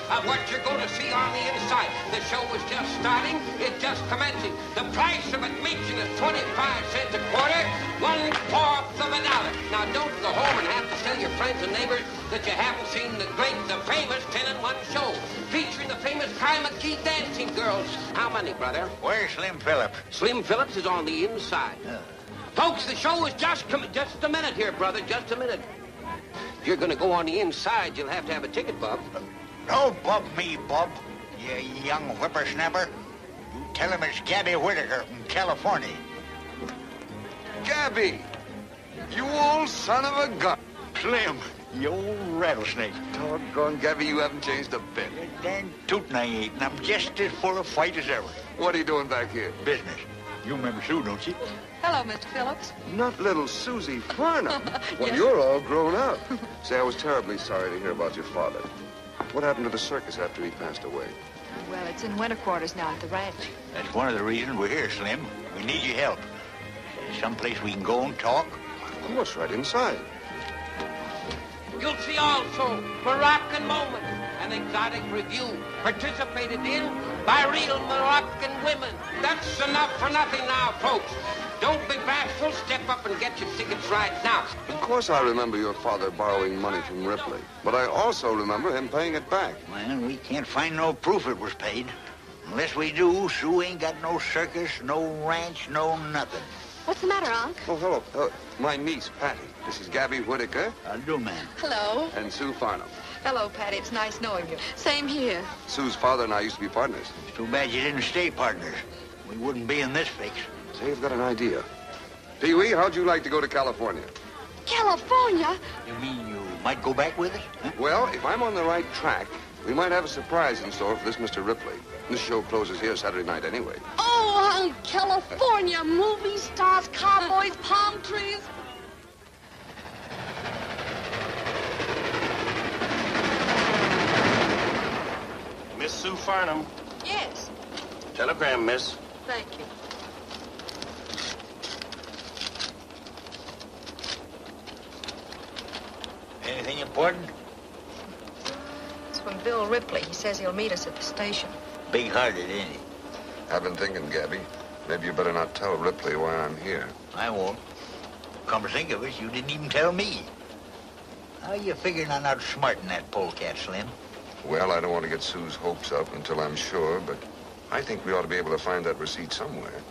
Of what you're going to see on the inside. The show was just starting. It's just commencing. The price of admission is 25 cents a quarter, 1/4 of a dollar. Now, don't go home and have to tell your friends and neighbors that you haven't seen the famous 10-in-1 show featuring the famous Kai McGee dancing girls. How many, brother? Where's Slim Phillips? Slim Phillips is on the inside. Folks, the show is just a minute here, brother. Just a minute. If you're going to go on the inside, you'll have to have a ticket, Bob. Don't bug me, Bob, you young whippersnapper. You tell him it's Gabby Whittaker from California. Gabby! You old son of a gun. Slim, you old rattlesnake. Doggone, Gabby, you haven't changed a bit. You're dang tootin' I ain't, and I'm just as full of fight as ever. What are you doing back here? Business. You remember Sue, don't you? Hello, Mr. Phillips. Not little Susie Farnum. Well, Yes. you're all grown up. Say, I was terribly sorry to hear about your father. What happened to the circus after he passed away? Well, it's in winter quarters now at the ranch. That's one of the reasons we're here, Slim. We need your help. Someplace we can go and talk. Of course, right inside. You'll see also Moroccan Moments, an exotic review participated in by real Moroccan women. That's enough for nothing now, folks. Don't be bashful. Step up and get your tickets right now. Of course I remember your father borrowing money from Ripley, but I also remember him paying it back. Well, we can't find no proof it was paid. Unless we do, Sue ain't got no circus, no ranch, no nothing. What's the matter, Unc? Oh, hello. My niece, Patty. This is Gabby Whittaker. I'll do, man. Hello. And Sue Farnum. Hello, Patty. It's nice knowing you. Same here. Sue's father and I used to be partners. It's too bad you didn't stay partners. We wouldn't be in this fix. Say, you've got an idea. Pee-wee, how'd you like to go to California? California? You mean you might go back with us? Huh? Well, if I'm on the right track, we might have a surprise in store for this Mr. Ripley. This show closes here Saturday night anyway. Oh, California. Movie stars, cowboys, palm trees. Miss Sue Farnum. Yes. Telegram, miss. Thank you. Anything important? It's from Bill Ripley. He says he'll meet us at the station. Big-hearted, ain't he? I've been thinking, Gabby, maybe you better not tell Ripley why I'm here. I won't. Come to think of it, you didn't even tell me. How you figuring on outsmarting that polecat, Slim? Well, I don't want to get Sue's hopes up until I'm sure, but I think we ought to be able to find that receipt somewhere.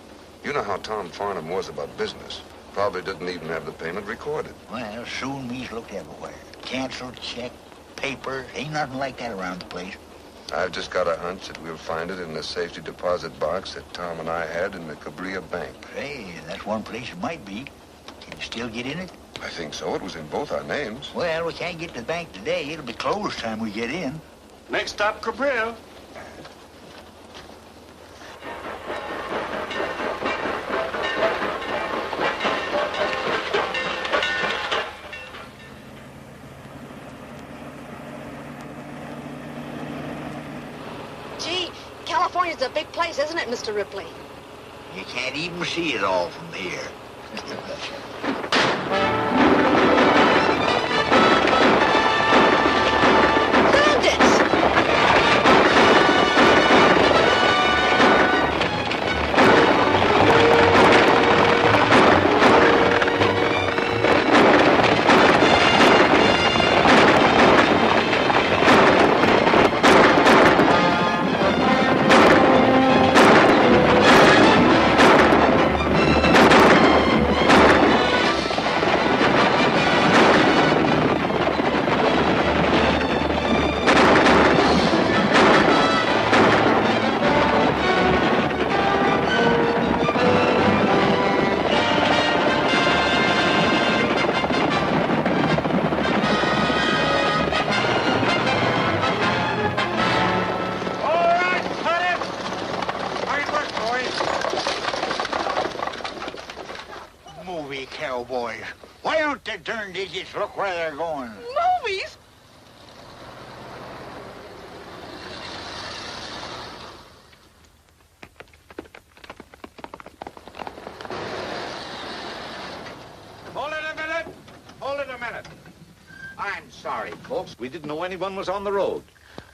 You know how Tom Farnum was about business. Probably didn't even have the payment recorded. Well, Sue and me's looked everywhere. Canceled check, paper, ain't nothing like that around the place. I've just got a hunch that we'll find it in the safety deposit box that Tom and I had in the Cabria Bank. Hey, that's one place it might be. Can you still get in it? I think so. It was in both our names. Well, we can't get to the bank today. It'll be closed time we get in. Next stop, Cabrillo. Gee, California's a big place, isn't it, Mr. Ripley? You can't even see it all from here. Bandits! Movie cowboys. Why don't the darn digits look where they're going? Movies? sorry, folks. We didn't know anyone was on the road.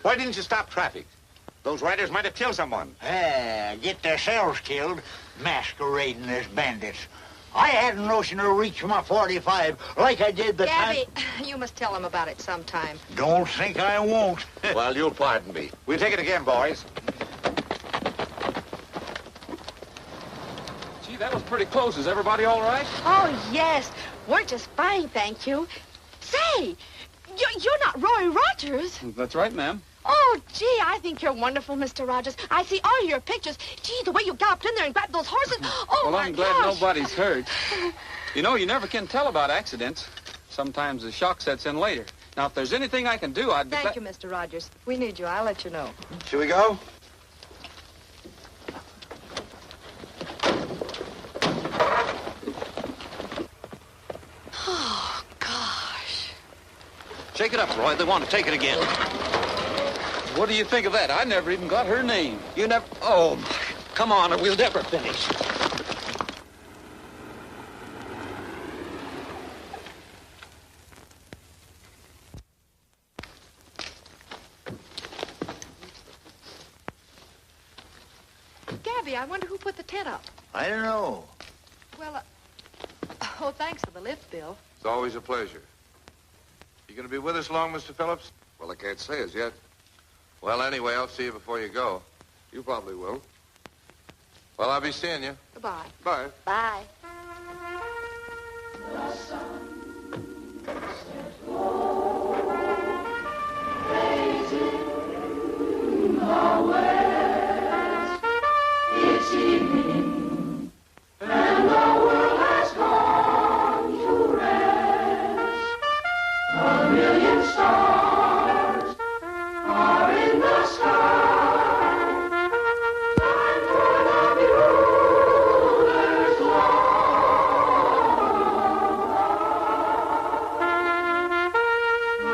Why didn't you stop traffic? Those riders might have killed someone. Get themselves killed, masquerading as bandits. I had a notion to reach my 45 like I did the Gabby, you must tell him about it sometime. Don't think I won't. Well, you'll pardon me. We'll take it again, boys. Gee, that was pretty close. Is everybody all right? Oh, yes. We're just fine, thank you. Say, you're not Roy Rogers. That's right, ma'am. Oh, gee, I think you're wonderful, Mr. Rogers. I see all your pictures. Gee, the way you galloped in there and grabbed those horses. Oh, well, my I'm glad gosh. nobody's hurt. You know, you never can tell about accidents. Sometimes the shock sets in later. Now, if there's anything I can do, I'd be Thank you, Mr. Rogers. If we need you, I'll let you know. Shall we go? Oh, gosh. Shake it up, Roy. They want to take it again. What do you think of that? I never even got her name. You never... Oh, my. Come on, or we'll never finish. Gabby, I wonder who put the tent up. I don't know. Well, oh, thanks for the lift, Bill. It's always a pleasure. You gonna be with us long, Mr. Phillips? Well, I can't say as yet. Well, anyway, I'll see you before you go. You probably will. Well, I'll be seeing you. Goodbye. Bye. Bye. It's evening, and the world has gone to rest. A million stars are in the sky. Time for the buglers long.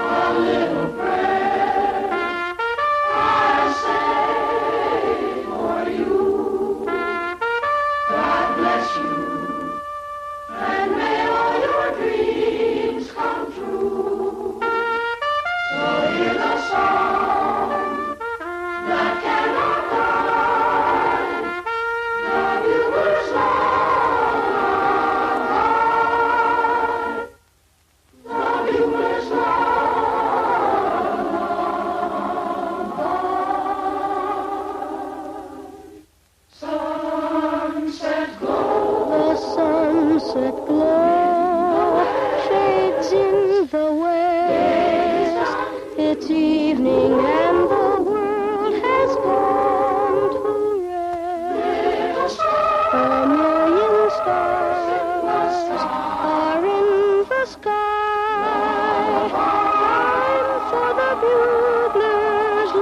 A little prayer I say for you. God bless you, and may all your dreams come true. So hear the song that cannot die, the bugler's lullaby, the bugler's lullaby. Sunset glow, the sunset glow shades in the west. It's evening and the world has gone to rest. A million stars are in the sky. Time for the bugler's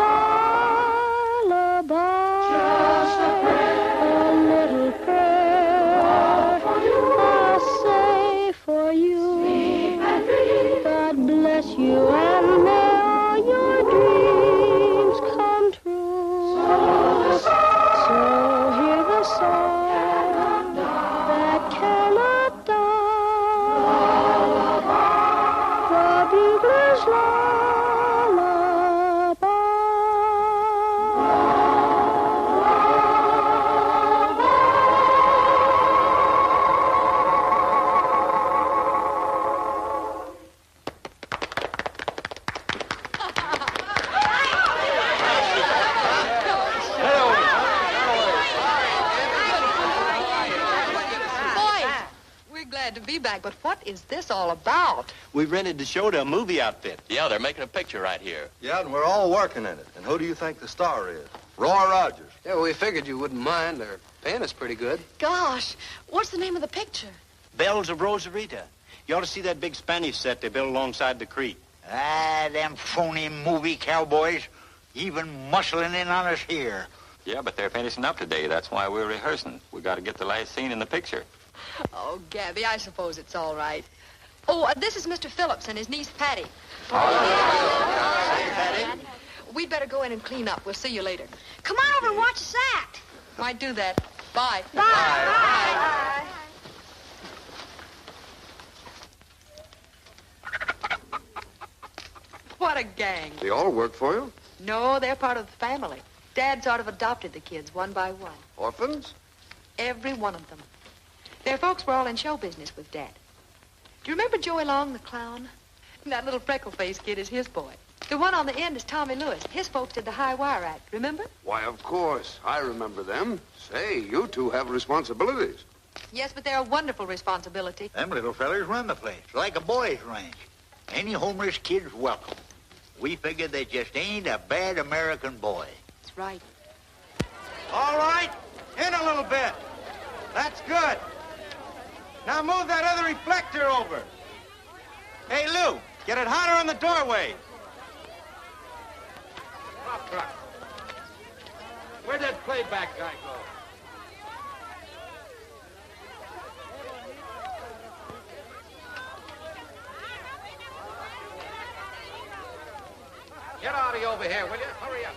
lullaby. Just a prayer, a little prayer for you. I say for you. Sleep and dream. God bless you, and may all your dreams come true. So hear the song that cannot die. The bugler's Boys, we're glad to be back, but what is this all about? We rented the show to a movie outfit. Yeah, they're making a picture right here. Yeah, and we're all working in it. And who do you think the star is? Roy Rogers. Yeah, well, we figured you wouldn't mind. They're paying us pretty good. Gosh, what's the name of the picture? Bells of Rosarita. You ought to see that big Spanish set they built alongside the creek. Them phony movie cowboys, even muscling in on us here. Yeah, but they're finishing up today. That's why we're rehearsing. We got to get the last scene in the picture. Oh, Gabby, I suppose it's all right. Oh, this is Mr. Phillips and his niece, Patty. Patty. We'd better go in and clean up. We'll see you later. Come on over and watch us act. Might do that. Bye. Bye. Bye. a gang. They all work for you? No, they're part of the family. Dad sort of adopted the kids one by one. Orphans? Every one of them. Their folks were all in show business with Dad. Do you remember Joey Long, the clown? That little freckle-faced kid is his boy. The one on the end is Tommy Lewis. His folks did the High Wire Act, remember? Why, of course. I remember them. Say, you two have responsibilities. Yes, but they're a wonderful responsibility. Them little fellers run the place, like a boys' ranch. Any homeless kid's welcome. We figure they just ain't a bad American boy. That's right. All right, in a little bit. That's good. Now move that other reflector over. Hey, Lou, get it hotter on the doorway. Where'd that playback guy go? Get Artie over here, will you? Hurry up.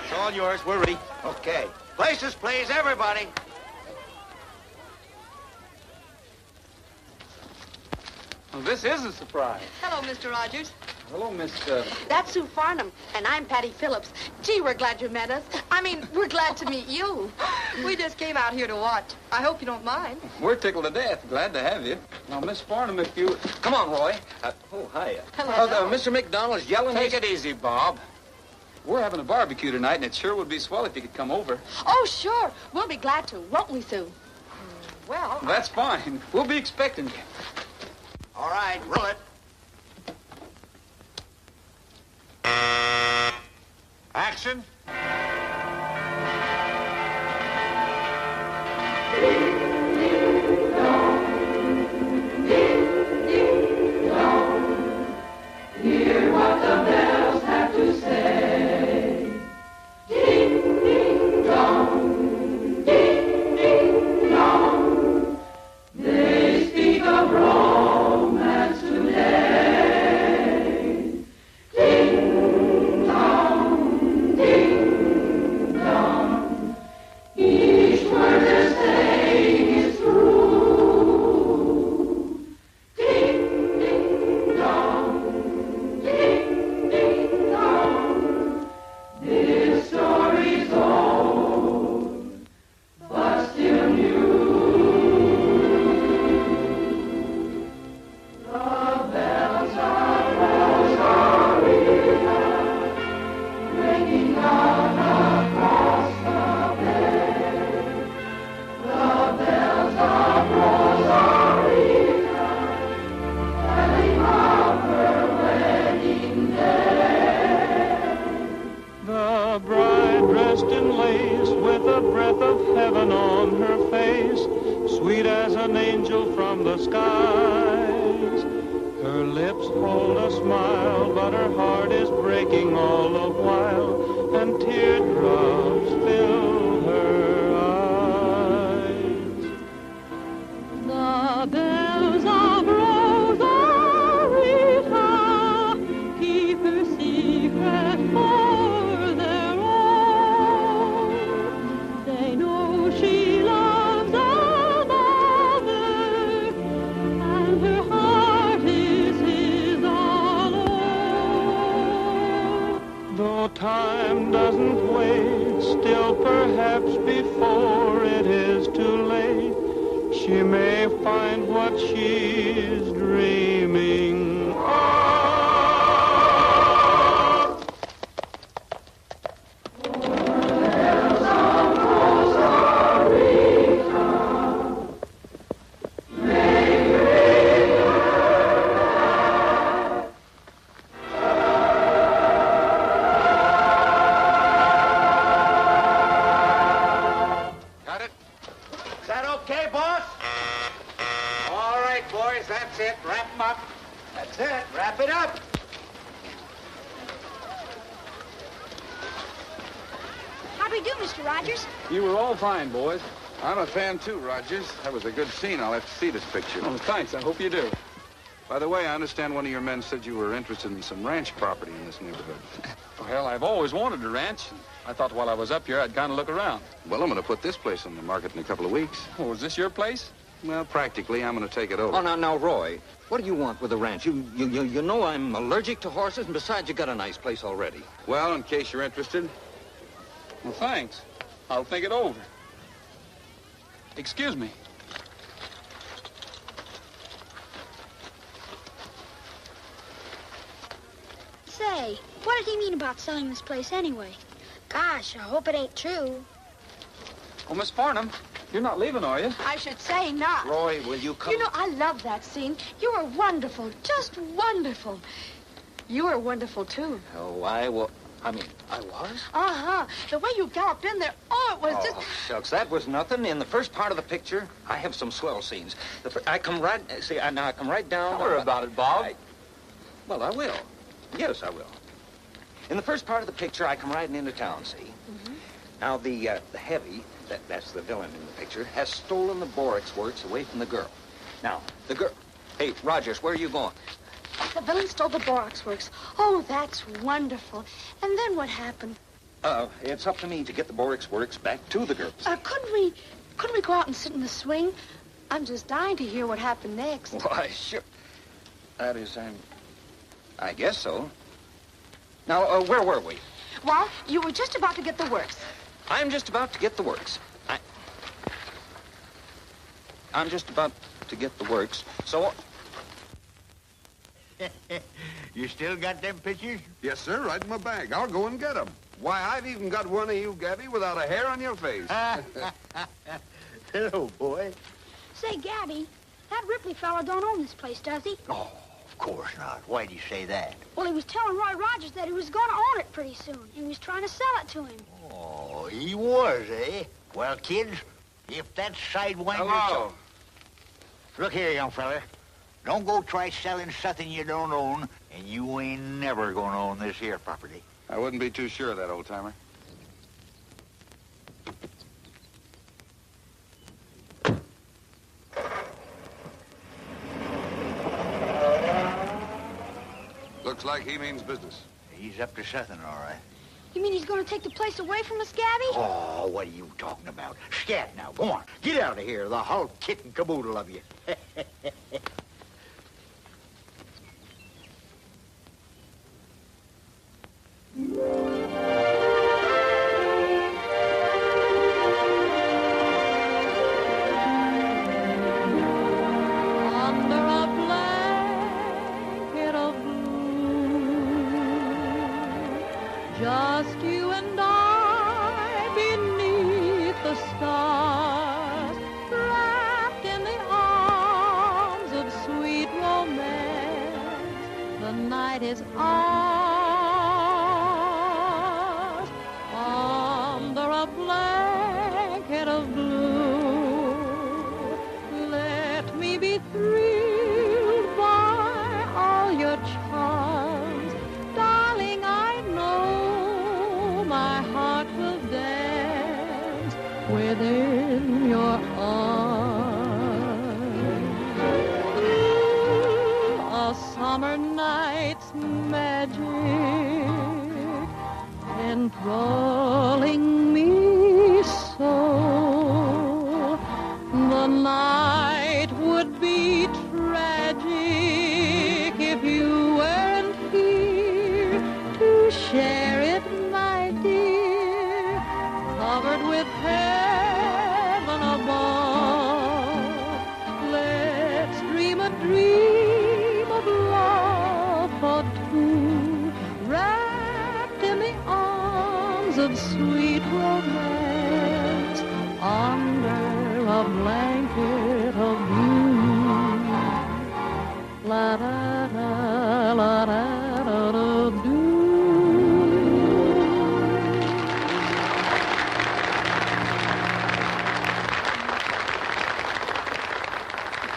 It's all yours. We're ready. Okay. Places, please, everybody. Well, this is a surprise. Hello, Mr. Rogers. Hello, Miss... That's Sue Farnum, and I'm Patty Phillips. Gee, we're glad you met us. I mean, we're glad to meet you. We just came out here to watch. I hope you don't mind. We're tickled to death. Glad to have you. Now, Miss Farnum, if you... Come on, Roy. hiya. Hello. Mr. McDonald's yelling. Take it easy, Bob. We're having a barbecue tonight, and it sure would be swell if you could come over. Oh, sure. We'll be glad to, won't we, Sue? Well, That's fine. We'll be expecting you. All right, roll it. Action. Hear what the bells have to say. Ding, ding, dong. Ding, ding, dong. They speak of romance today. Ding, dong, ding, dong. Each word they're saying is true. Ding, ding, dong. Ding, ding, dong. This story's old, but still new. The bells of Rosarita ringing out across the bay. The bells of Rosarita telling of her wedding day. The bride dressed in lace with a breath of heaven on her face, sweet as an angel from the skies. Her lips hold a smile, but her heart is breaking all the while, and teardrops fill her eyes. The bells of Rosarita keep her secret for their own. They know she loves another, and her heart is his all alone. Though time doesn't wait, still perhaps before it is too late, she may find what she's dreaming of. Got it? Is that okay, boss? All right, boys, that's it. Wrap 'em up. That's it. Wrap it up. How do we do, Mr. Rogers? You were all fine, boys. I'm a fan, too, Rogers. That was a good scene. I'll have to see this picture. Oh, thanks. I hope you do. By the way, I understand one of your men said you were interested in some ranch property in this neighborhood. Well, I've always wanted a ranch. I thought while I was up here, I'd kind of look around. Well, I'm going to put this place on the market in a couple of weeks. Oh, is this your place? Well, practically, I'm going to take it over. Oh, now, Roy, what do you want with the ranch? You know I'm allergic to horses, and besides, you got a nice place already. Well, in case you're interested. Well, thanks. I'll think it over. Excuse me. Say, what did he mean about selling this place anyway? Gosh, I hope it ain't true. Oh, Miss Farnum, you're not leaving, are you? I should say not. Roy, will you come? You know, I love that scene. You were wonderful, just wonderful. You were wonderful, too. Oh, I was? Uh-huh. The way you galloped in there, oh, it was just... Oh, shucks, that was nothing. In the first part of the picture, I have some swell scenes. I come right down... Tell her about it, Bob. Well, I will. Yes, I will. In the first part of the picture, I come riding into town, see? Mm-hmm. Now, the heavy, that's the villain in the picture, has stolen the borax works away from the girl. Now, the girl... Hey, Rogers, where are you going? The villain stole the borax works. Oh, that's wonderful. And then what happened? It's up to me to get the borax works back to the girl. Couldn't we go out and sit in the swing? I'm just dying to hear what happened next. Why, sure. That is, I guess so. Now, where were we? Well, you were just about to get the works. I'm just about to get the works. I'm just about to get the works, so... You still got them pictures? Yes, sir, right in my bag. I'll go and get them. Why, I've even got one of you, Gabby, without a hair on your face. Hello, boy. Say, Gabby, that Ripley fella don't own this place, does he? Oh, of course not. Why'd you say that? Well, he was telling Roy Rogers that he was going to own it pretty soon. He was trying to sell it to him. Oh, he was, eh? Well, kids, if that sidewinder... Hello. Look here, young fella. Don't go try selling something you don't own, and you ain't never gonna own this here property. I wouldn't be too sure of that, old-timer. Looks like he means business. He's up to something, all right. You mean he's going to take the place away from us, Gabby? Oh, what are you talking about? Scat now, go on. Get out of here, the whole kit and caboodle of you. Under a blanket of blue, just you and I beneath the stars, wrapped in the arms of sweet romance. The night is ours, under a blanket of blue. Let me be thrilled by all your charms. Darling, I know my heart will dance within your arms. A summer night's magic enthralling me so. The night would be tragic if you weren't here to share it, my dear. Covered with heaven above, let's dream a dream of love for two, wrapped in the arms of sweet romance, under a blanket of blue. La da da, la da da da do.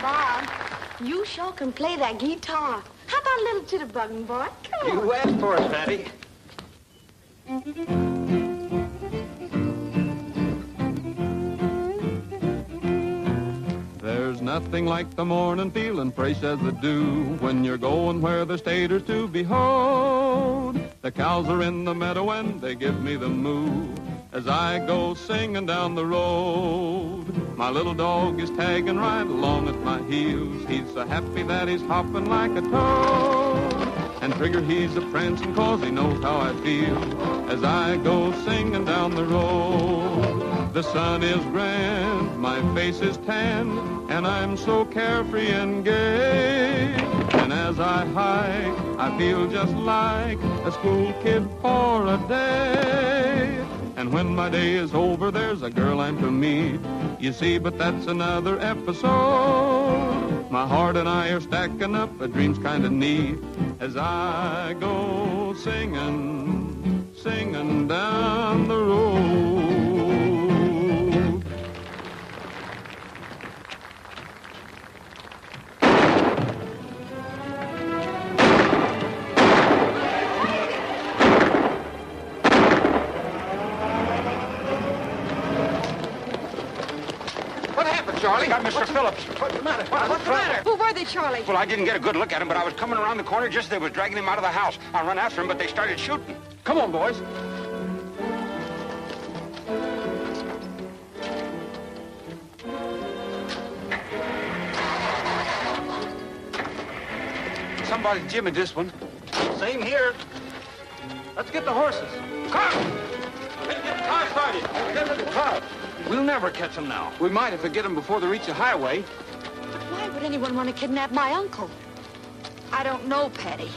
Bob, you sure can play that guitar. How about a little jitterbugging, boy? Come on. You asked for it, Patty. There's nothing like the morning feeling fresh as the dew when you're going where the staters to behold. The cows are in the meadow and they give me the moo as I go singing down the road. My little dog is tagging right along at my heels. He's so happy that he's hopping like a toad. And Trigger, he's a prancing 'cause he knows how I feel as I go singing down the road. The sun is grand, my face is tan, and I'm so carefree and gay. And as I hike, I feel just like a school kid for a day. And when my day is over, there's a girl I'm to meet. You see, but that's another episode. My heart and I are stacking up, a dream's kind of neat as I go singing, singing down the road. Charlie, got Mr. Phillips. What's the matter? What's the matter? Who were they, Charlie? Well, I didn't get a good look at him, but I was coming around the corner just as they was dragging him out of the house. I run after him, but they started shooting. Come on, boys. Somebody jimmied this one. Same here. Let's get the horses. Come! Let's get the car started. Get to the car. We'll never catch them now. We might if we get them before they reach the highway. But why would anyone want to kidnap my uncle? I don't know, Patty.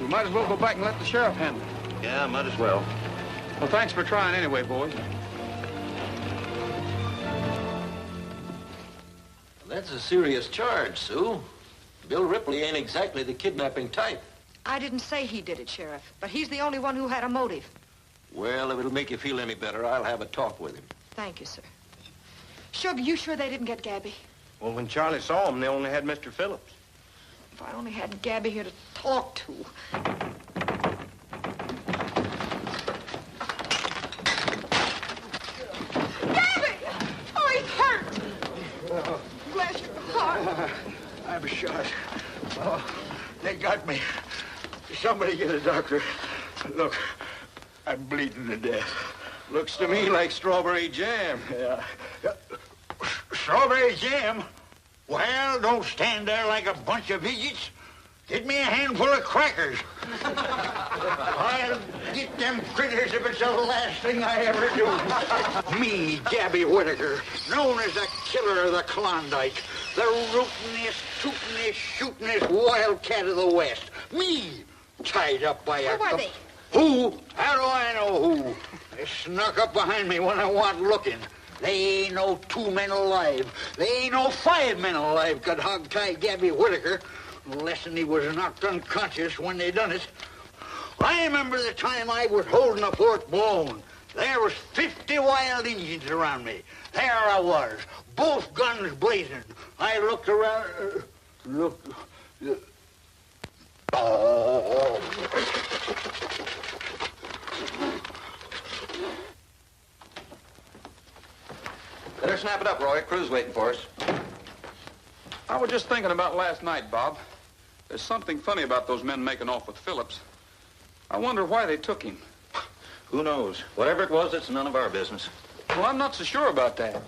Might as well go back and let the sheriff handle it. Yeah, might as well. Well, thanks for trying anyway, boys. That's a serious charge, Sue. Bill Ripley ain't exactly the kidnapping type. I didn't say he did it, Sheriff, but he's the only one who had a motive. Well, if it'll make you feel any better, I'll have a talk with him. Thank you, sir. Sugar, you sure they didn't get Gabby? Well, when Charlie saw him, they only had Mr. Phillips. If I only had Gabby here to talk to. Gabby! Oh, he's hurt! Bless your heart. I was shot. Oh, they got me. Somebody get a doctor. Look, I'm bleeding to death. Looks to me like strawberry jam. Yeah. Strawberry jam? Well, don't stand there like a bunch of idiots. Get me a handful of crackers. I'll get them critters if it's the last thing I ever do. Me, Gabby Whitaker, known as the killer of the Klondike, the rootinest, tootinest, shootinest wildcat of the West. Me, tied up by a... Who are they? Who? How do I know who? They snuck up behind me when I wasn't looking. They ain't no 2 men alive. They ain't no 5 men alive could hog-tie Gabby Whitaker, unless he was knocked unconscious when they done it. I remember the time I was holding the fort blown. There was 50 wild Indians around me. There I was, both guns blazing. I looked around, oh. Better snap it up, Roy. Crew's waiting for us. I was just thinking about last night, Bob. There's something funny about those men making off with Phillips. I wonder why they took him. Who knows? Whatever it was, it's none of our business. Well, I'm not so sure about that.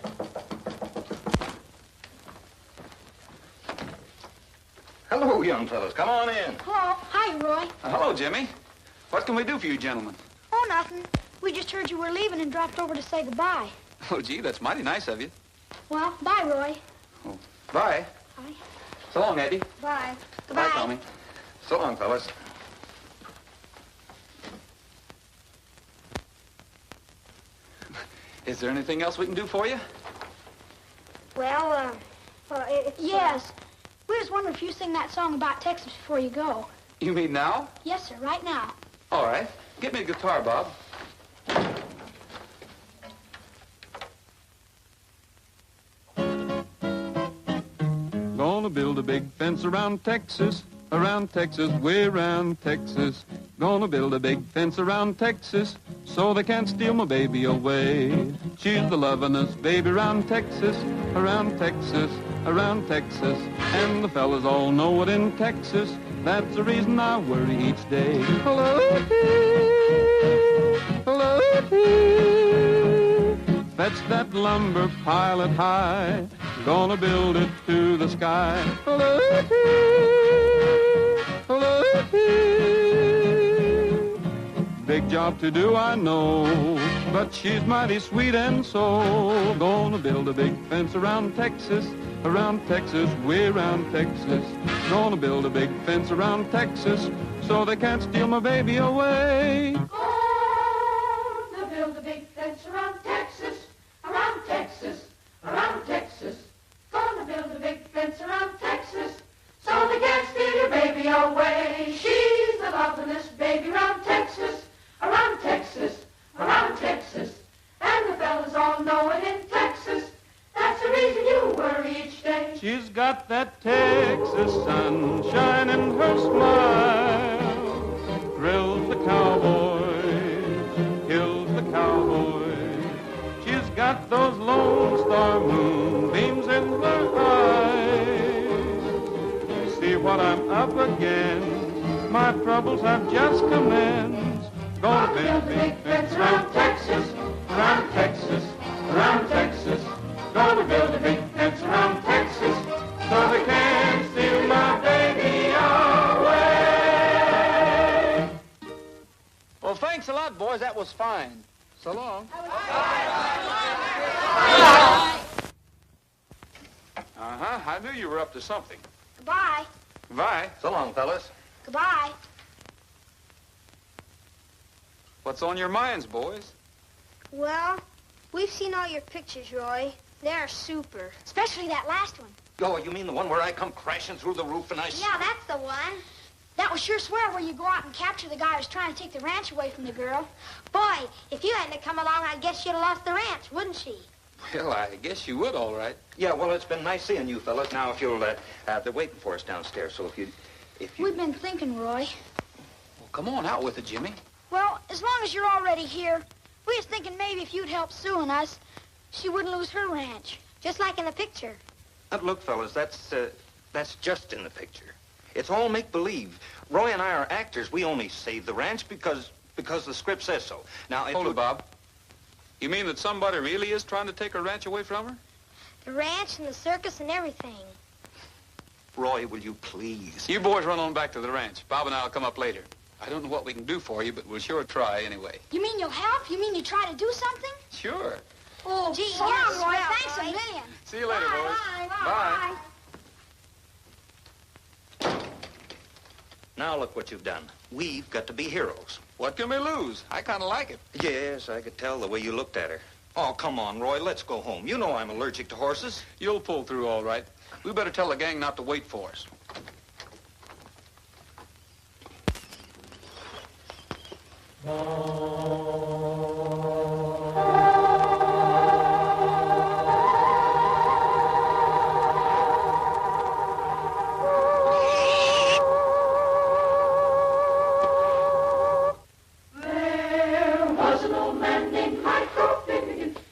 Hello, young fellas. Come on in. Hello. Hi, Roy. Hello, Jimmy. What can we do for you gentlemen? Oh, nothing. We just heard you were leaving and dropped over to say goodbye. Oh, gee, that's mighty nice of you. Well, bye, Roy. Oh, bye. Bye. So long, Eddie. Bye. Goodbye, Goodbye. Tommy. So long, fellas. Is there anything else we can do for you? Well, yes. We just wondered if you sing that song about Texas before you go. You mean now? Yes, sir, right now. All right. Get me a guitar, Bob. Gonna build a big fence around Texas, way around Texas. Gonna build a big fence around Texas, so they can't steal my baby away. She's the lovin'est baby around Texas, around Texas, around Texas. And the fellas all know it in Texas. That's the reason I worry each day. Hello, hello, fetch that lumber, pile it high. Gonna build it to the sky. Hello, hello, big job to do, I know, but she's mighty sweet and so. Gonna build a big fence around Texas, way around Texas. Gonna build a big fence around Texas, so they can't steal my baby away. Gonna build a big fence around Texas, around Texas, around Texas. Gonna build a big fence around Texas, so they can't steal your baby away. She's the lovin'est baby around Texas, around Texas, around Texas. And the fellas all know it in Texas. That's the reason you worry each day. She's got that Texas sunshine in her smile. Thrills the cowboy, kills the cowboy. She's got those Lone Star moonbeams in her eyes. See what I'm up against, my troubles have just commenced. Gonna build a big fence around Texas, around Texas, around Texas. Gonna build a big fence around Texas, so they can't steal my baby away. Well, thanks a lot, boys. That was fine. So long. Uh-huh. I knew you were up to something. Goodbye. Goodbye. So long, fellas. Goodbye. What's on your minds, boys? Well, we've seen all your pictures, Roy. They're super. Especially that last one. Oh, you mean the one where I come crashing through the roof and I... Yeah, that's the one. That was sure swell where you go out and capture the guy who's trying to take the ranch away from the girl. Boy, if you hadn't come along, I guess you'd have lost the ranch, wouldn't she? Well, I guess you would, all right. Yeah, well, it's been nice seeing you fellas. Now, if you'll, they're waiting for us downstairs, so if you... We've been thinking, Roy. Well, come on out with it, Jimmy. Well, as long as you're already here, we was thinking maybe if you'd help Sue and us, she wouldn't lose her ranch. Just like in the picture. Look, fellas, that's just in the picture. It's all make-believe. Roy and I are actors. We only saved the ranch because the script says so. Now, Hold it, Bob. You mean that somebody really is trying to take her ranch away from her? The ranch and the circus and everything. Roy, will you please? You boys run on back to the ranch. Bob and I will come up later. I don't know what we can do for you, but we'll sure try anyway. You mean you'll help? You mean you try to do something? Sure. Oh, gee, so long, Roy. Thanks a million. See you later, boys. Bye. Now look what you've done. We've got to be heroes. What can we lose? I kind of like it. Yes, I could tell the way you looked at her. Oh, come on, Roy. Let's go home. You know I'm allergic to horses. You'll pull through all right. We better tell the gang not to wait for us.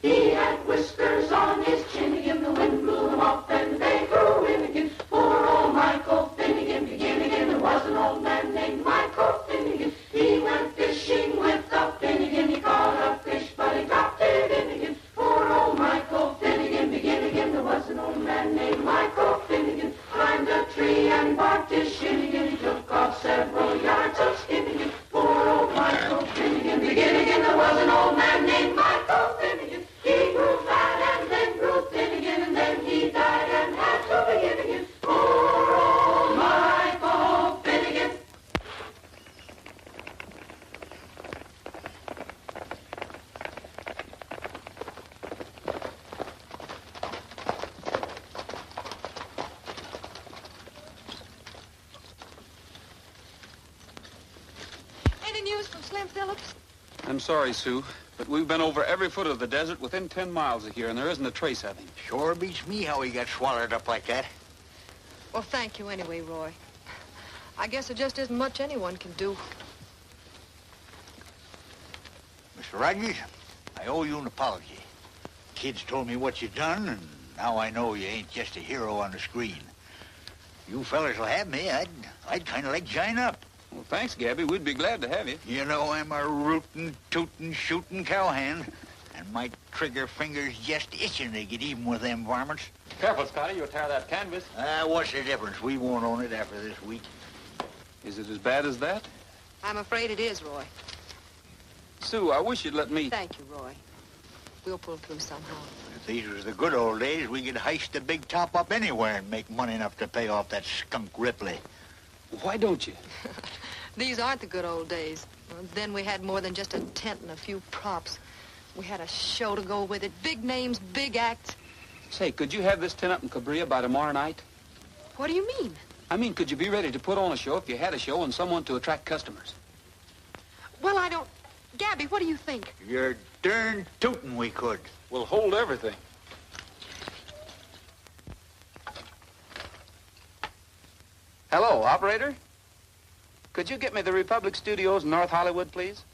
He had whiskers on his chin again. The wind blew them off and they grew in again. Poor old Michael Finnegan, begin again. There was an old man named Michael Finnegan. He went fishing with a Finnegan. Slim Phillips? I'm sorry, Sue, but we've been over every foot of the desert within 10 miles of here, and there isn't a trace of him. Sure beats me how he got swallowed up like that. Well, thank you anyway, Roy. I guess there just isn't much anyone can do. Mr. Rogers, I owe you an apology. Kids told me what you done, and now I know you ain't just a hero on the screen. You fellas will have me. I'd kind of like to join up. Well, thanks, Gabby. We'd be glad to have you. You know I'm a rootin', tootin', shootin' cowhand, and my trigger finger's just itching to get even with them varmints. Careful, Scotty. You'll tear that canvas. What's the difference? We won't own it after this week. Is it as bad as that? I'm afraid it is, Roy. Sue, I wish you'd let me... Thank you, Roy. We'll pull through somehow. If these was the good old days, we could heist the big top up anywhere and make money enough to pay off that skunk Ripley. Why don't you? These aren't the good old days. Then we had more than just a tent and a few props. We had a show to go with it. Big names, big acts. Say, could you have this tent up in Cabria by tomorrow night? What do you mean? I mean, could you be ready to put on a show if you had a show and someone to attract customers? Well, I don't... Gabby, what do you think? You're darn tootin' we could. We'll hold everything. Hello, operator? Could you get me the Republic Studios in North Hollywood, please?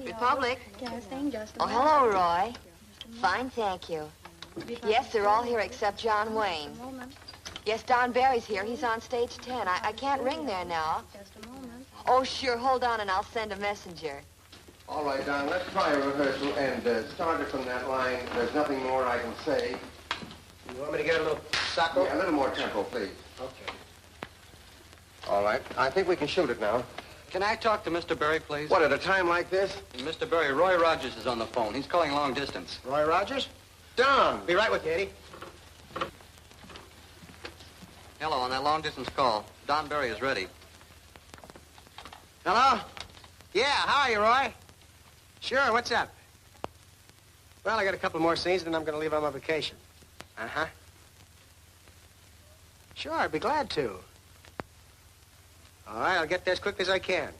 Republic. Oh, hello, Roy. Fine, thank you. Yes, they're all here except John Wayne. Yes, Don Barry's here. He's on stage 10. I can't ring there now. Oh, sure. Hold on, and I'll send a messenger. All right, Don, let's try a rehearsal and start it from that line. There's nothing more I can say. You want me to get a little sacco? Yeah, a little more tempo, please. Okay. All right, I think we can shoot it now. Can I talk to Mr. Berry, please? What, at a time like this? Mr. Berry, Roy Rogers is on the phone. He's calling long distance. Roy Rogers? Don! Be right with you, Eddie. Hello, on that long distance call. Don Berry is ready. Hello? Yeah, how are you, Roy? Sure, what's up? Well, I got a couple more scenes, then I'm going to leave on my vacation. Uh-huh. Sure, I'd be glad to. All right, I'll get there as quick as I can.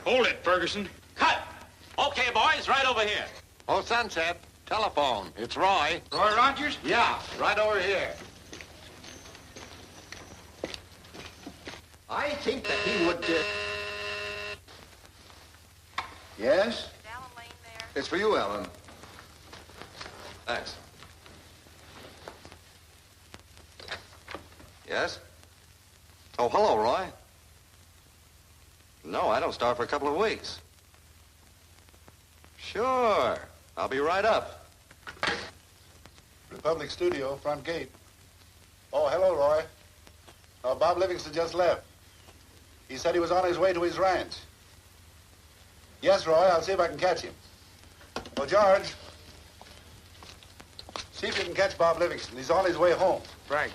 Hold it, Ferguson. Cut! Okay, boys, right over here. Oh, Sunset. Telephone. It's Roy. Roy Rogers? Yeah, right over here. I think that he would... Yes? It's for you, Ellen. Thanks. Yes? Oh, hello, Roy. No, I don't start for a couple of weeks. Sure. I'll be right up. Republic Studio, front gate. Oh, hello, Roy. Bob Livingston just left. He said he was on his way to his ranch. Yes, Roy, I'll see if I can catch him. Oh, George, see if you can catch Bob Livingston. He's on his way home. Right.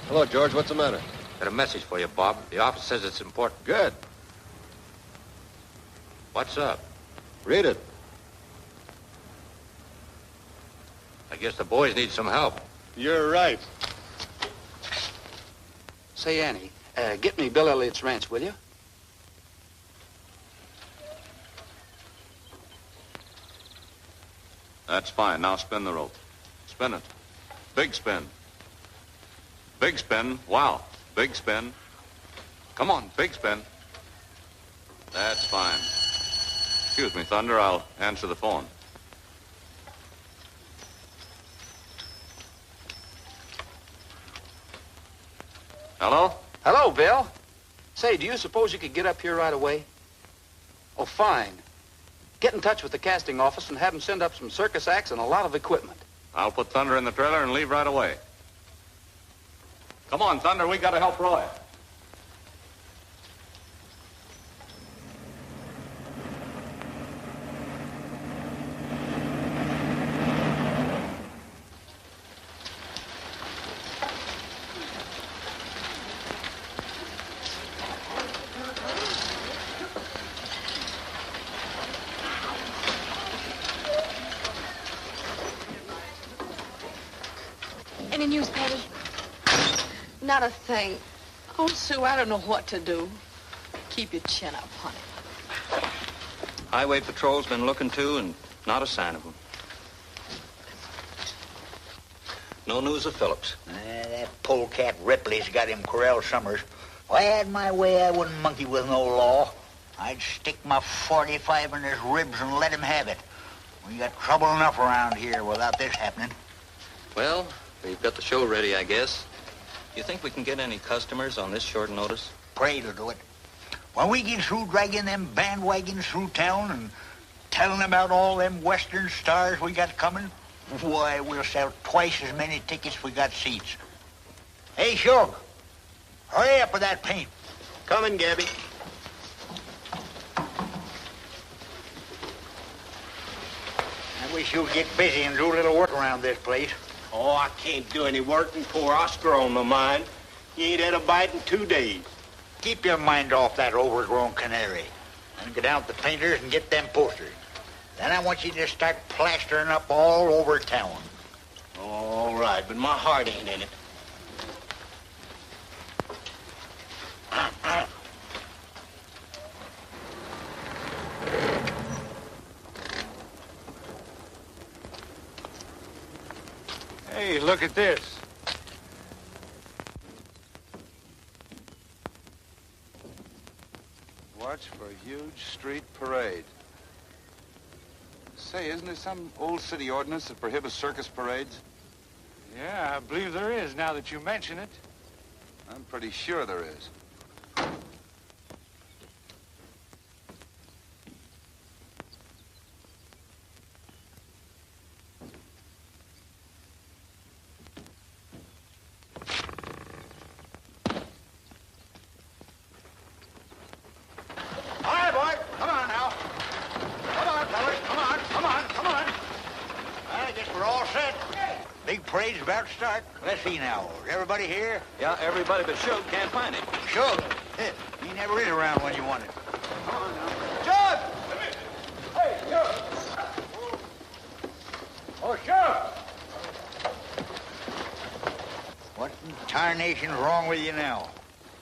Hello, George. What's the matter? Got a message for you, Bob. The office says it's important. Good. What's up? Read it. I guess the boys need some help. You're right. Say, Annie, get me Bill Elliott's ranch, will you? That's fine. Now spin the rope. Spin it. Big spin. Big spin. Wow. Big spin. Come on, big spin. That's fine. Excuse me, Thunder. I'll answer the phone. Hello? Hello, Bill. Say, do you suppose you could get up here right away? Oh, fine. Get in touch with the casting office and have them send up some circus acts and a lot of equipment. I'll put Thunder in the trailer and leave right away. Come on, Thunder, we gotta help Roy. Any news, Patty? Not a thing. Oh, Sue, I don't know what to do. Keep your chin up, honey. Highway Patrol's been looking too, and not a sign of him. No news of Phillips. That polecat Ripley's got him corralled Summers. If I had my way, I wouldn't monkey with no law. I'd stick my 45 in his ribs and let him have it. We got trouble enough around here without this happening. Well, we've got the show ready, I guess. You think we can get any customers on this short notice? Pray to do it. When we get through dragging them bandwagons through town and telling about all them Western stars we got coming, why, we'll sell twice as many tickets we got seats. Hey, Shug, hurry up with that paint. Coming, Gabby. I wish you'd get busy and do a little work around this place. Oh, I can't do any work and poor Oscar on my mind. He ain't had a bite in 2 days. Keep your mind off that overgrown canary and get out the painters and get them posters. Then I want you to start plastering up all over town. All right, but my heart ain't in it. Hey, look at this. Watch for a huge street parade. Say, isn't there some old city ordinance that prohibits circus parades? Yeah, I believe there is, now that you mention it. I'm pretty sure there is. Parade's about to start. Let's see now. Is everybody here? Yeah, everybody but Shug can't find him. Shug? He never is around when you want him. Come on now. Shug! Hey, Shug! Oh, Shug! What in tarnation's wrong with you now?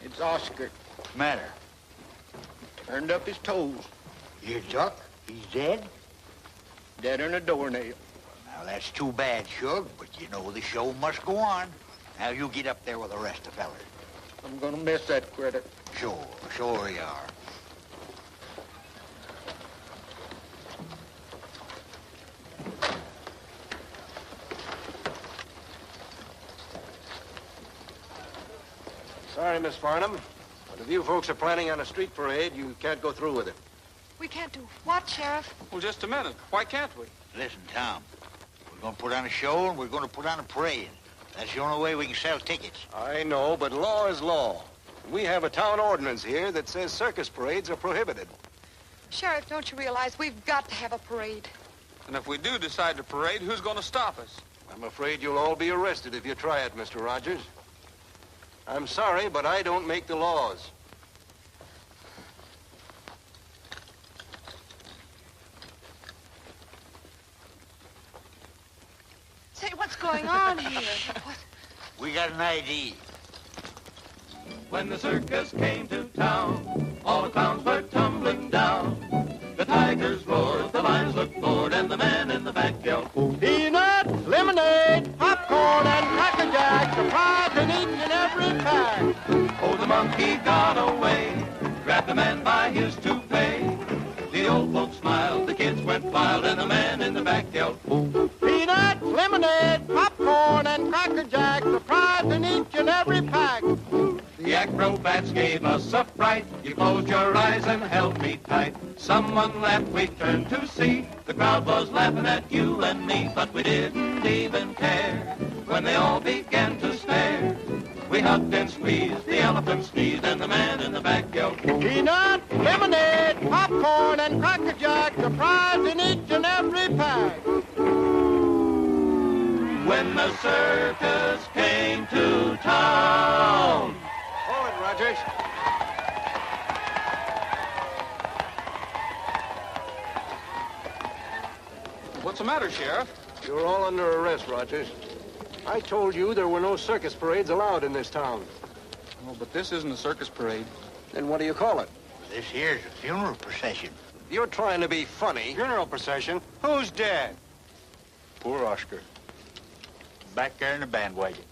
It's Oscar. What's the matter? Turned up his toes. Your duck? He's dead? Deader than a doornail. Now, that's too bad, Shug, but you know the show must go on. Now, you get up there with the rest of the fellas. I'm gonna miss that critter. Sure you are. Sorry, Miss Farnum, but if you folks are planning on a street parade, you can't go through with it. We can't do what, Sheriff? Well, just a minute. Why can't we? Listen, Tom, we're going to put on a show and we're going to put on a parade. That's the only way we can sell tickets. I know, but law is law. We have a town ordinance here that says circus parades are prohibited. Sheriff, don't you realize we've got to have a parade? And if we do decide to parade, who's going to stop us? I'm afraid you'll all be arrested if you try it, Mr. Rogers. I'm sorry, but I don't make the laws. Say, what's going on here? What? We got an ID. When the circus came to town, all the clowns were tumbling down. The tigers roared, the lions looked bored, and the man in the back yelled, Peanut, lemonade, popcorn, and Cracker Jack, surprise in each and every pack. Oh, the monkey got away, grabbed the man by his toupee. The old folks smiled, the kids went wild, and the man in the back yelled, Peanut, lemonade, popcorn, and Cracker Jack, surprise in each and every pack. The acrobats gave us a fright. You closed your eyes and held me tight. Someone laughed, we turned to see. The crowd was laughing at you and me, but we didn't even care when they all began to stare. We hugged and squeezed, the elephant sneezed, and the man in the back yelled, Peanut, lemonade, popcorn, and Cracker Jack, the prize in each and every pack. when the circus came to town. Hold it, Rogers. What's the matter, Sheriff? You're all under arrest, Rogers. I told you there were no circus parades allowed in this town. Oh, but this isn't a circus parade. Then what do you call it? This here's a funeral procession. You're trying to be funny. Funeral procession? Who's dead? Poor Oscar. Back there in the bandwagon.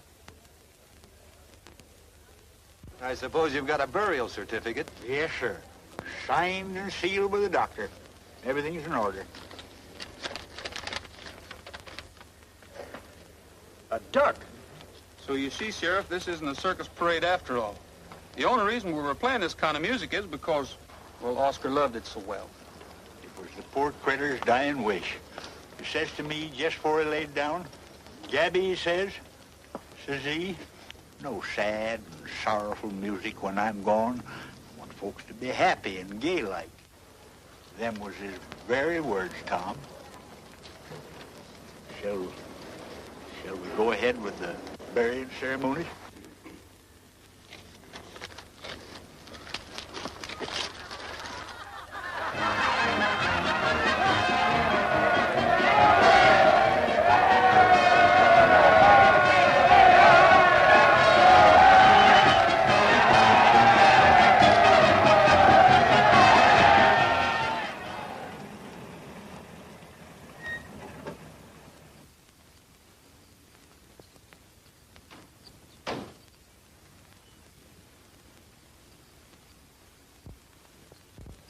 I suppose you've got a burial certificate. Yes, sir. Signed and sealed by the doctor. Everything's in order. A duck. So you see, Sheriff, this isn't a circus parade after all. The only reason we were playing this kind of music is because, well, Oscar loved it so well. It was the poor critter's dying wish. He says to me just before he laid down, Gabby, he says he, no sad and sorrowful music when I'm gone. I want folks to be happy and gay-like. Them was his very words, Tom. Shall we go ahead with the burying ceremonies?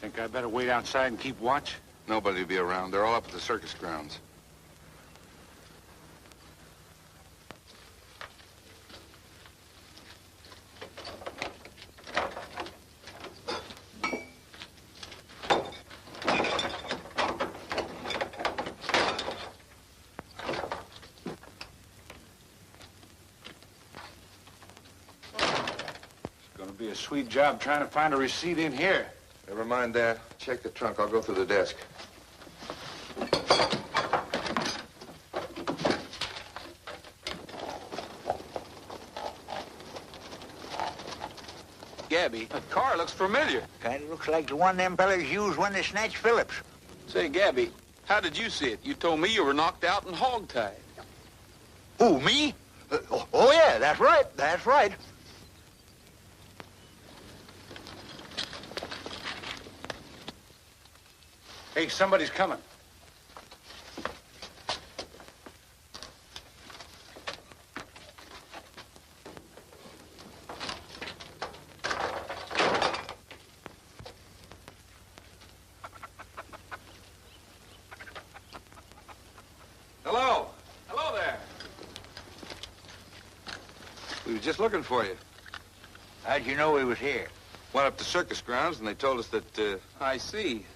Think I better wait outside and keep watch? Nobody will be around. They're all up at the circus grounds. It's gonna be a sweet job trying to find a receipt in here. Never mind that. Check the trunk. I'll go through the desk. Gabby, that car looks familiar. Kind of looks like the one them fellas used when they snatched Phillips. Say, Gabby, how did you see it? You told me you were knocked out and hog-tied. Who, me? Oh, yeah, that's right. That's right. Hey, somebody's coming. Hello. Hello there. We were just looking for you. How'd you know he was here? Went up to circus grounds, and they told us that, I see.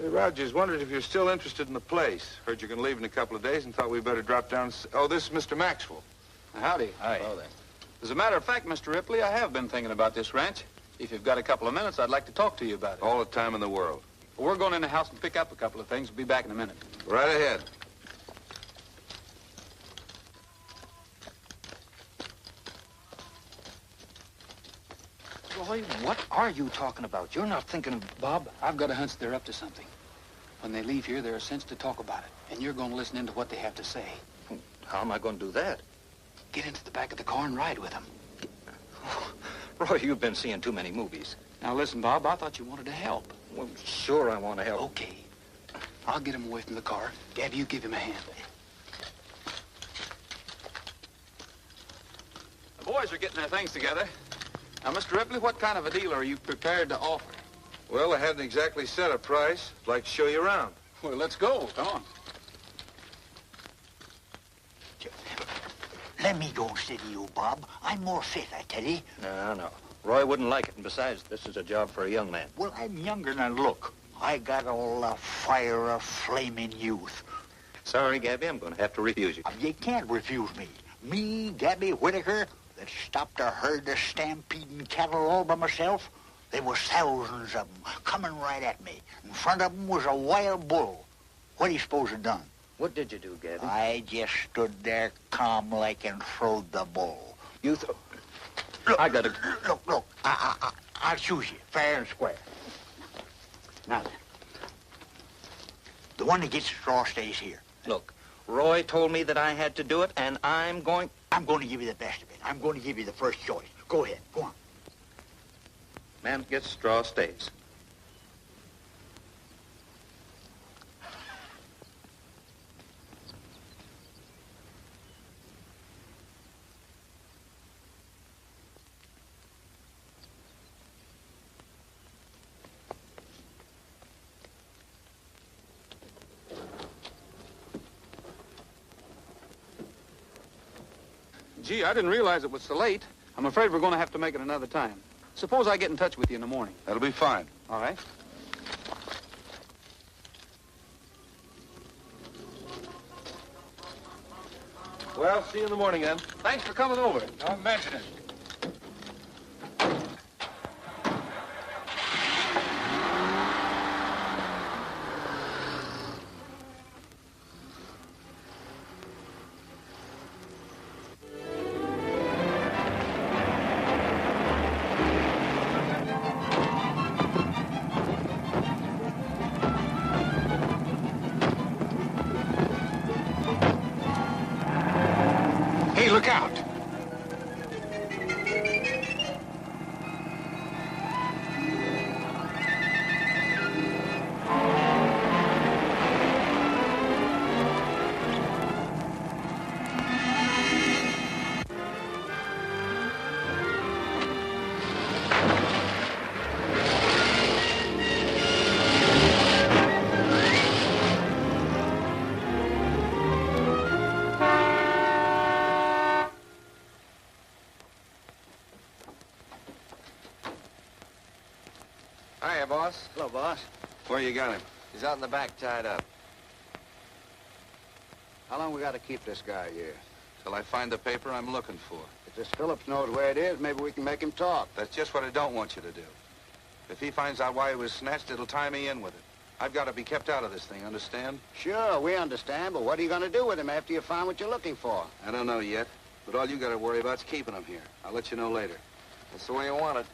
Hey, Rogers, wondered if you're still interested in the place. Heard you're going to leave in a couple of days and thought we'd better drop down. Oh, this is Mr. Maxwell. Howdy. Hi. Hello there. As a matter of fact, Mr. Ripley, I have been thinking about this ranch. If you've got a couple of minutes, I'd like to talk to you about it. All the time in the world. Well, we're going in the house and pick up a couple of things. We'll be back in a minute. Right ahead. Roy, what are you talking about? You're not thinking... Bob, I've got a hunch they're up to something. When they leave here, there's a sense to talk about it. And you're going to listen into what they have to say. How am I going to do that? Get into the back of the car and ride with them. Roy, you've been seeing too many movies. Now, listen, Bob, I thought you wanted to help. Well, sure I want to help. Okay. I'll get him away from the car. Gabby, you give him a hand. The boys are getting their things together. Now, Mr. Ripley, what kind of a deal are you prepared to offer? Well, I hadn't exactly set a price. I'd like to show you around. Well, let's go. Come on. Let me go steady you, Bob. I'm more fit, I tell you. No. Roy wouldn't like it, and besides, this is a job for a young man. Well, I'm younger than look. I got all the fire of flaming youth. Sorry, Gabby, I'm going to have to refuse you. You can't refuse me. Me, Gabby Whitaker, that stopped a herd of stampeding cattle all by myself. There was thousands of them coming right at me. In front of them was a wild bull. What do you suppose I done? What did you do, Gabby? I just stood there calm like and throwed the bull. Look, I got to... Look, I'll choose you, fair and square. Now then, the one that gets the straw stays here. Look, Roy told me that I had to do it, and I'm going to give you the best of it. I'm going to give you the first choice. Go ahead, go on. Man that gets straw stays. Gee, I didn't realize it was so late. I'm afraid we're going to have to make it another time. Suppose I get in touch with you in the morning. That'll be fine. All right. Well, see you in the morning, then. Thanks for coming over. Don't mention it. Hey, look out! Hiya, boss. Hello, boss. Where you got him? He's out in the back, tied up. How long we got to keep this guy here? Till I find the paper I'm looking for. If this Phillips knows where it is, maybe we can make him talk. That's just what I don't want you to do. If he finds out why he was snatched, it'll tie me in with it. I've got to be kept out of this thing, understand? Sure, we understand, but what are you going to do with him after you find what you're looking for? I don't know yet, but all you got to worry about is keeping him here. I'll let you know later. That's the way you want it.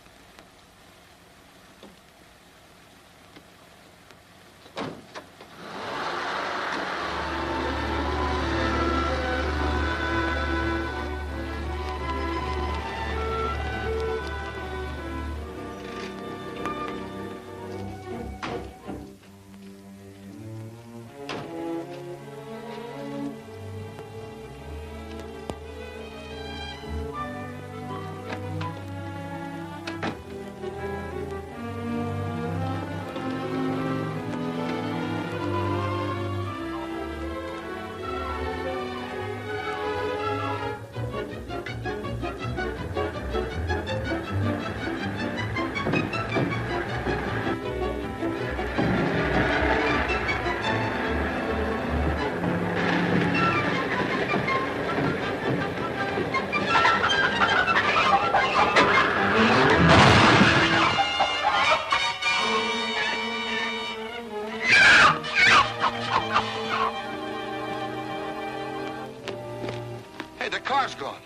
Hey, the car's gone.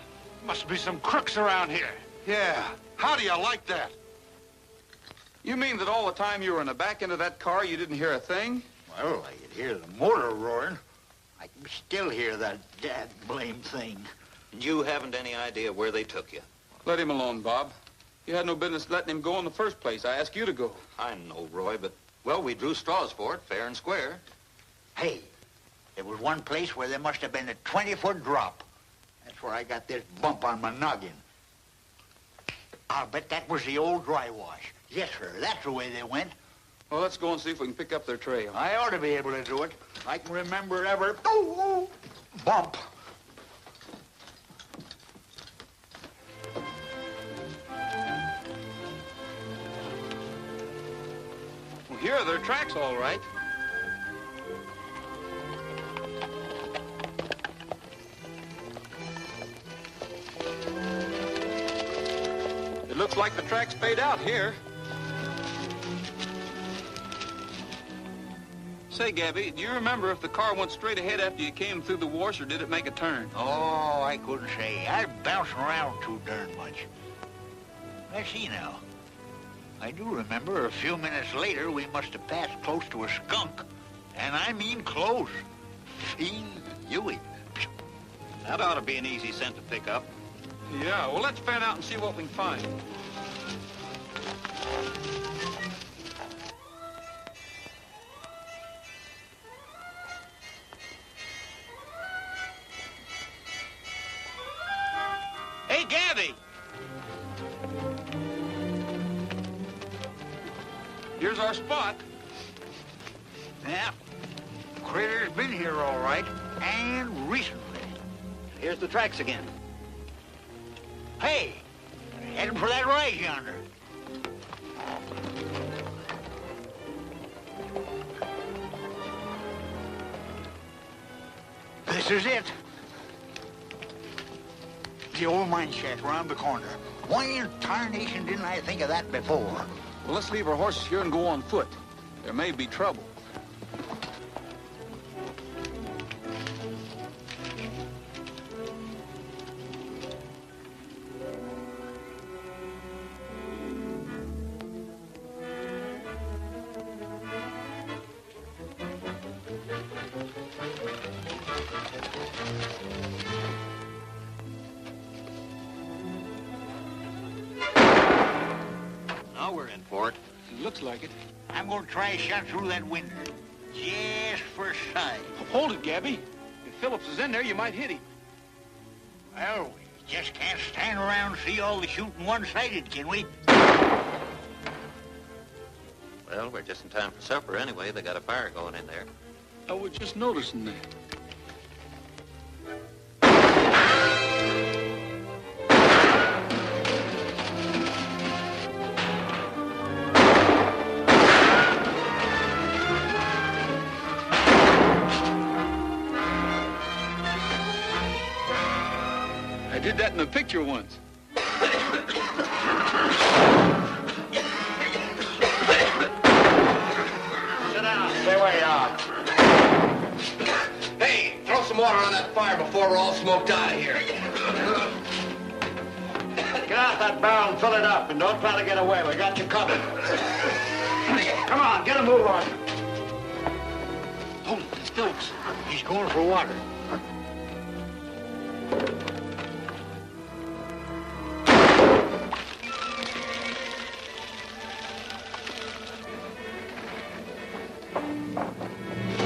Must be some crooks around here. Yeah. How do you like that? You mean that all the time you were in the back end of that car, you didn't hear a thing? Well, I could hear the motor roaring. I can still hear that dad blame thing. You haven't any idea where they took you. Let him alone, Bob. You had no business letting him go in the first place. I asked you to go. I know, Roy, but, well, we drew straws for it, fair and square. Hey, there was one place where there must have been a 20-foot drop. That's where I got this bump on my noggin. I'll bet that was the old dry wash. Yes, sir, that's the way they went. Well, let's go and see if we can pick up their trail. I ought to be able to do it. I can remember every bump. Here are their tracks, all right. It looks like the tracks fade out here. Say, Gabby, do you remember if the car went straight ahead after you came through the wash, or did it make a turn? Oh, I couldn't say. I was bouncing around too darn much. Let's see now. I do remember a few minutes later we must have passed close to a skunk. And I mean close. Fiend Huey. That ought to be an easy scent to pick up. Yeah, well, let's fan out and see what we can find. Hey, Gabby! Here's our spot. Yeah. Critter's been here all right, and recently. Here's the tracks again. Hey, heading for that rise yonder. This is it. The old mine shaft around the corner. Why in tarnation didn't I think of that before? Well, let's leave our horses here and go on foot. There may be trouble. Now we're in for it. It looks like it. I'm going to try a shot through that window. Just for size. Hold it, Gabby. If Phillips is in there, you might hit him. Well, we just can't stand around and see all the shooting one-sided, can we? Well, we're just in time for supper anyway. They got a fire going in there. I was just noticing that. I did that in a picture once. Sit down. Stay where you are. Hey, throw some water on that fire before we're all smoked out of here. Get out that barrel and fill it up, and don't try to get away. We got you covered. Come on, get a move on. Oh, it's Phillips. He's going for water.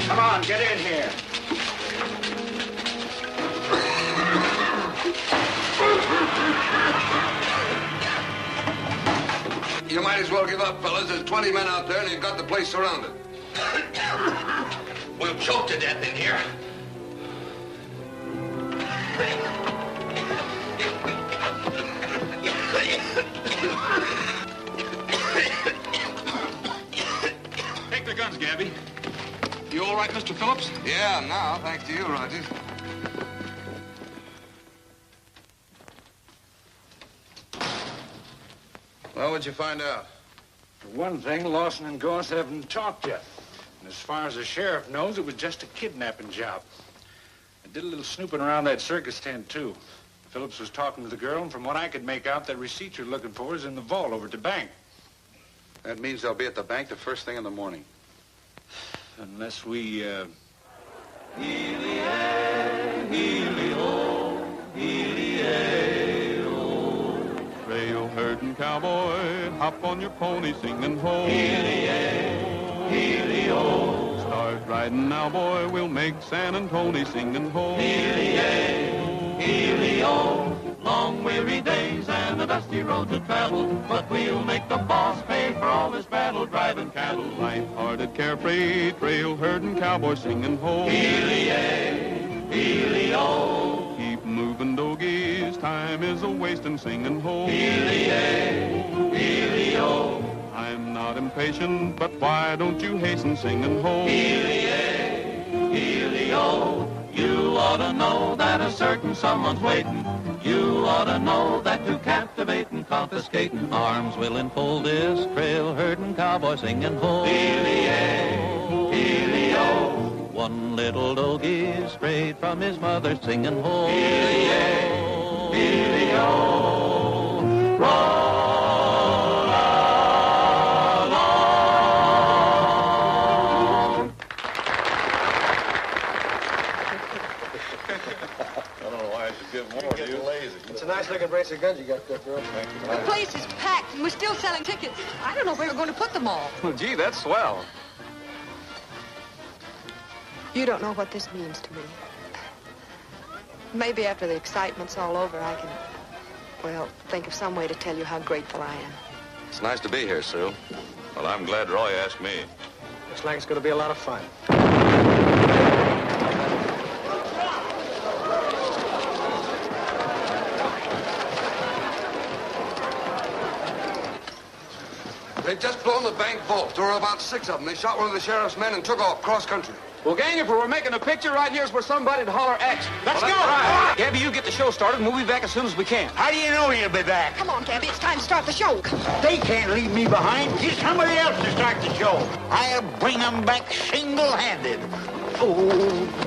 Come on, get in here. You might as well give up, fellas. There's 20 men out there, and you've got the place surrounded. We'll choke to death in here. Take the guns, Gabby. You all right, Mr. Phillips? Yeah, now, thanks to you, Rogers. Well, what'd you find out? For one thing, Lawson and Goss haven't talked yet. And as far as the sheriff knows, it was just a kidnapping job. I did a little snooping around that circus tent, too. Phillips was talking to the girl, and from what I could make out, that receipt you're looking for is in the vault over at the bank. That means they'll be at the bank the first thing in the morning. Unless we, Trail herding cowboy, hop on your pony, singing ho. Heely-o. Start riding now, boy, we'll make San Antonio singing ho. Heely-o. Long weary days and a dusty road to travel, but we'll make the boss pay for all this battle driving cattle. Light-hearted, carefree, trail herding cowboy singing ho. Heely-o. Keep moving, dogies, time is a-wasting singing ho. Heely-o. I'm not not impatient, but why don't you hasten singing ho? Healy-o, you ought to know that a certain someone's waiting. You ought to know that to captivate and confiscating arms will enfold this trail herding cowboy singing ho. Healy-o, one little doggy strayed from his mother singing ho. Healy-o, roll along. I don't know why I should give more to you. Lazy. It's a nice looking brace of guns you got there, girl. Thank you. The place is packed, and we're still selling tickets. I don't know where we're going to put them all. Well, gee, that's swell. You don't know what this means to me. Maybe after the excitement's all over, I can, well, think of some way to tell you how grateful I am. It's nice to be here, Sue. Well, I'm glad Roy asked me. Looks like it's going to be a lot of fun. They'd just blown the bank vault. There were about 6 of them. They shot one of the sheriff's men and took off cross country. Well, gang, if we were making a picture right here's where somebody'd holler X. Let's go! Right. Gabby, you get the show started, and we'll be back as soon as we can. How do you know he'll be back? Come on, Gabby, it's time to start the show. They can't leave me behind. Get somebody else to start the show. I'll bring them back single-handed. Oh.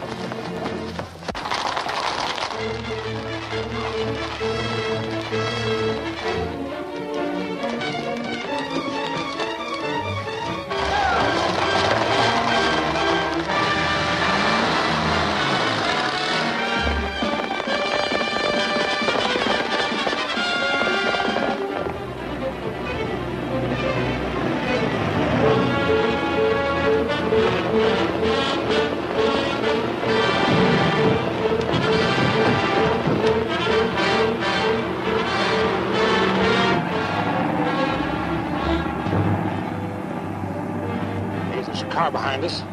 There's a car behind us.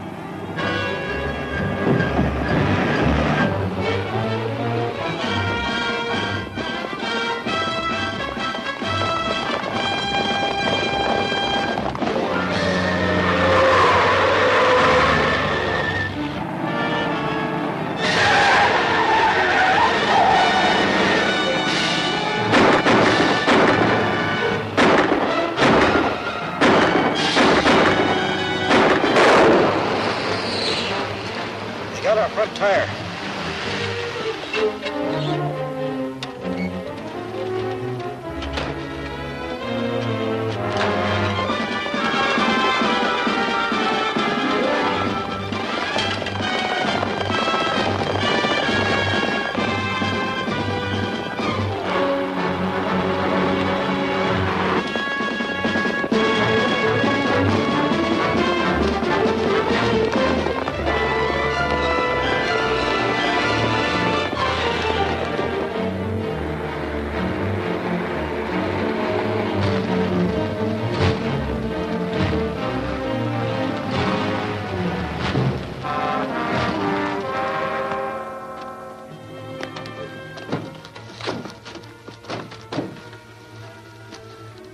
Got our front tire.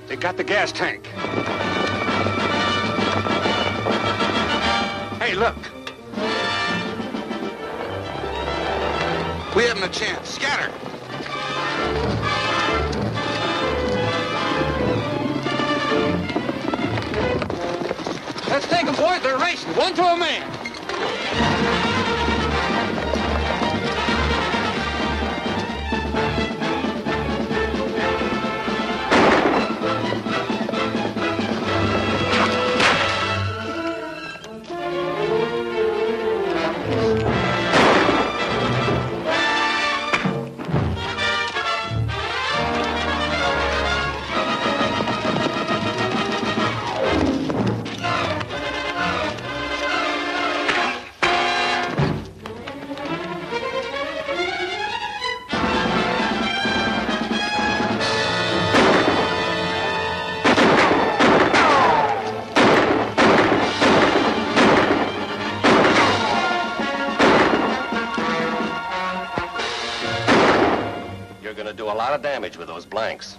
They got the gas tank. Hey, look. We haven't a chance. Scatter. Let's take them, boys. They're racing. One to a man. A lot of damage with those blanks.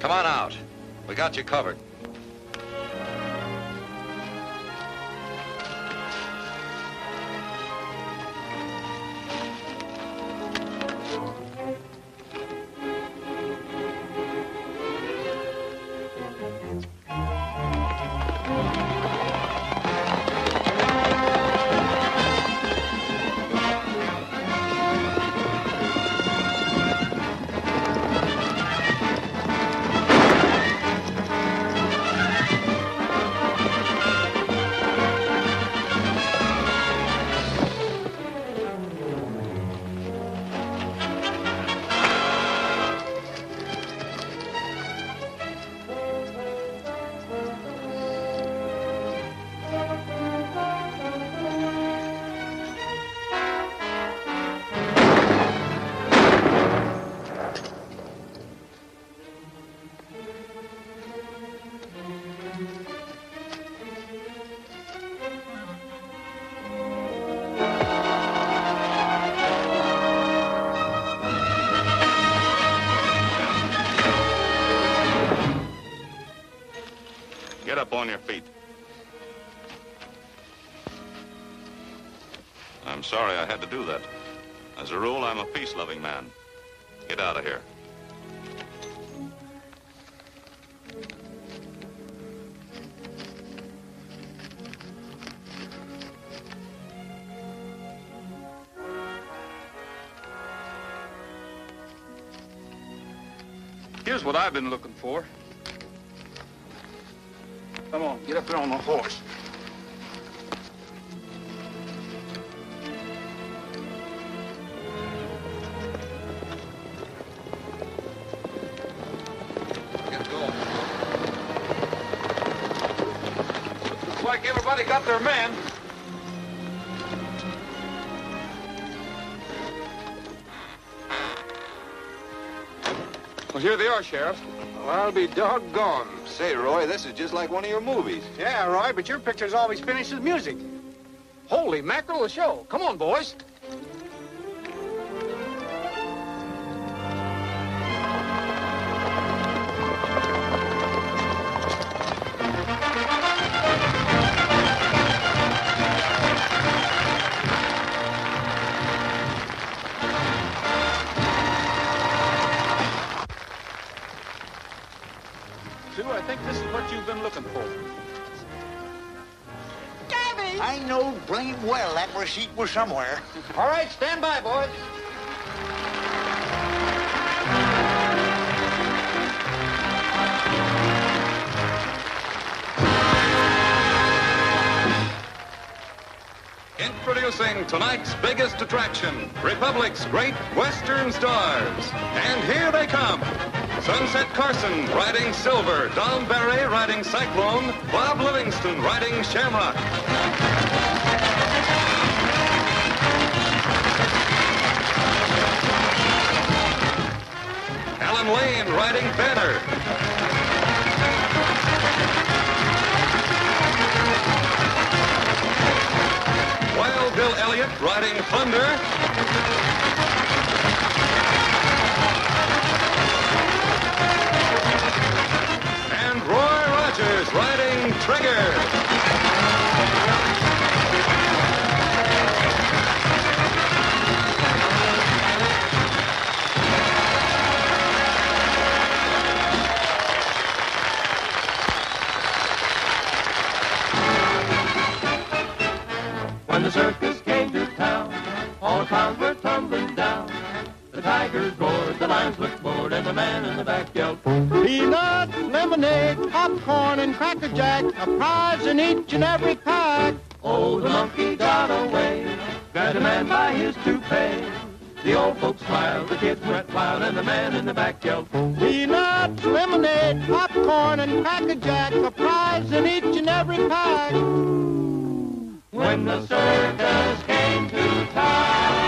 Come on out. We got you covered. Get up on your feet. I'm sorry I had to do that. As a rule, I'm a peace-loving man. Get out of here. Here's what I've been looking for. Come on, get up there on the horse. Get going. Looks like everybody got their man. Well, here they are, Sheriff. Well, I'll be doggone. Say, Roy, this is just like one of your movies. Yeah, Roy, but your pictures always finish with music. Holy mackerel, the show. Come on, boys. I think this is what you've been looking for. Gabby! I know blame well that receipt was somewhere. All right, stand by, boys. Introducing tonight's biggest attraction, Republic's great Western stars. And here they come. Sunset Carson riding Silver, Don Barry riding Cyclone, Bob Livingston riding Shamrock. Alan Lane riding Banner. Wild Bill Elliott riding Thunder. And Roy Rogers riding Trigger. When the circus came to town, all the clowns were tumbling down. The tigers roared, the lions looked bored, and the man in the back yelled, peanuts, lemonade, popcorn, and Cracker Jack, a prize in each and every pack. oh, the monkey got away, grabbed a man by his toupee. The old folks smiled, the kids went wild, and the man in the back yelled, peanuts, lemonade, popcorn, and Cracker Jack, a prize in each and every pack. when the circus came to town.